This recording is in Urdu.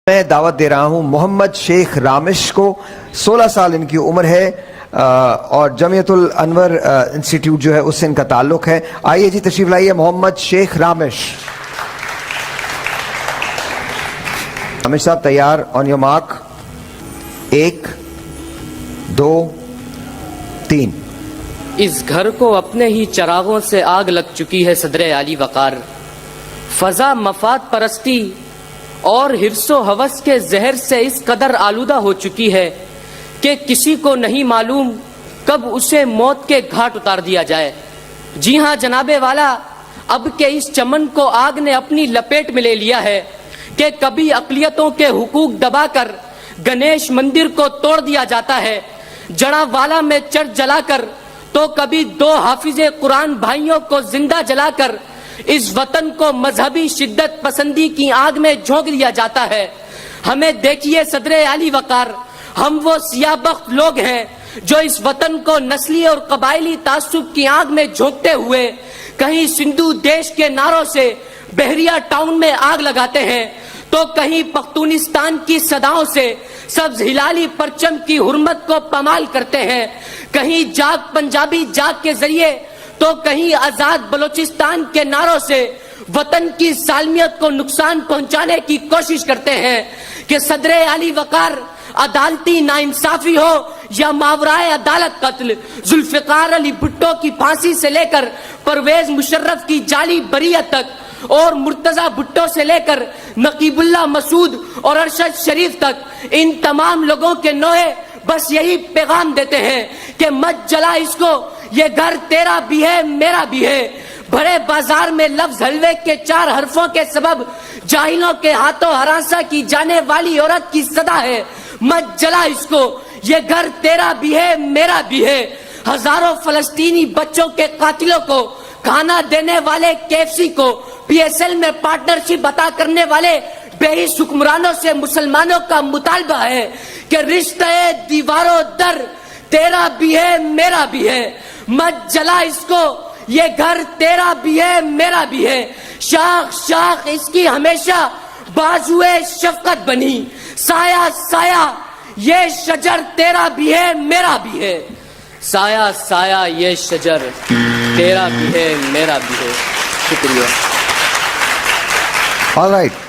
میں دعوت دے رہا ہوں محمد شیخ رامش کو. 16 سال ان کی عمر ہے اور جمعیت الانور انسٹیٹیوٹ جو ہے اس سے ان کا تعلق ہے. آئیے جی تشریف لائیے محمد شیخ رامش. رامش صاحب تیار؟ On your mark. 1 2 3. اس گھر کو اپنے ہی چراغوں سے آگ لگ چکی ہے صدر عالی وقار. فضا مفاد پرستی اور حرص و ہوس کے زہر سے اس قدر آلودہ ہو چکی ہے کہ کسی کو نہیں معلوم کب اسے موت کے گھاٹ اتار دیا جائے. جی ہاں جناب والا، اب کے اس چمن کو آگ نے اپنی لپیٹ میں لے لیا ہے کہ کبھی اقلیتوں کے حقوق دبا کر گنیش مندر کو توڑ دیا جاتا ہے، جڑا والا میں چرچ جلا کر، تو کبھی 2 حافظ قرآن بھائیوں کو زندہ جلا کر اس وطن کو مذہبی شدت پسندی کی آگ میں جھونک دیا جاتا ہے. ہمیں دیکھیے صدر عالی وقار، ہم وہ سیاہ بخت لوگ ہیں جو اس وطن کو نسلی اور قبائلی تعصب کی آگ میں جھونکتے ہوئے کہیں سندھو دیش کے نعروں سے بحریہ ٹاؤن میں آگ لگاتے ہیں، تو کہیں پختونستان کی صداؤں سے سبز ہلالی پرچم کی حرمت کو پامال کرتے ہیں، کہیں جاگ پنجابی جاگ کے ذریعے تو کہیں آزاد بلوچستان کے نعروں سے وطن کی سالمیت کو نقصان پہنچانے کی کوشش کرتے ہیں. کہ صدر عالی وقار، عدالتی ناانصافی ہو یا ماورائے عدالت قتل، ذوالفقار علی بھٹو کی پھانسی سے لے کر پرویز مشرف کی جعلی بریت تک، اور مرتضی بھٹو سے لے کر نقیب اللہ مسعود اور ارشد شریف تک، ان تمام لوگوں کے نوحے بس یہی پیغام دیتے ہیں کہ مت جلا اس کو، یہ گھر تیرا بھی ہے میرا بھی ہے. بڑے بازار میں لفظ حلوے کے 4 حرفوں کے سبب جاہلوں کے ہاتھوں ہراساں کی جانے والی عورت کی صدا ہے. مت جلا اس کو، یہ گھر تیرا بھی ہے میرا بھی ہے. ہزاروں فلسطینی بچوں کے قاتلوں کو کھانا دینے والے KFC کو PSL میں پارٹنرشپ عطا کرنے والے بے حس حکمرانوں سے مسلمانوں کا مطالبہ ہے کہ رشتہ دیواروں در تیرا بھی ہے میرا بھی ہے. مت جلا اس کو، یہ گھر تیرا بھی ہے میرا بھی ہے. شاخ شاخ اس کی ہمیشہ بازوئے شفقت بنی، سایہ سایہ یہ شجر تیرا بھی ہے میرا بھی ہے. سایہ سایہ یہ شجر تیرا بھی ہے میرا بھی ہے. شکریہ. All right.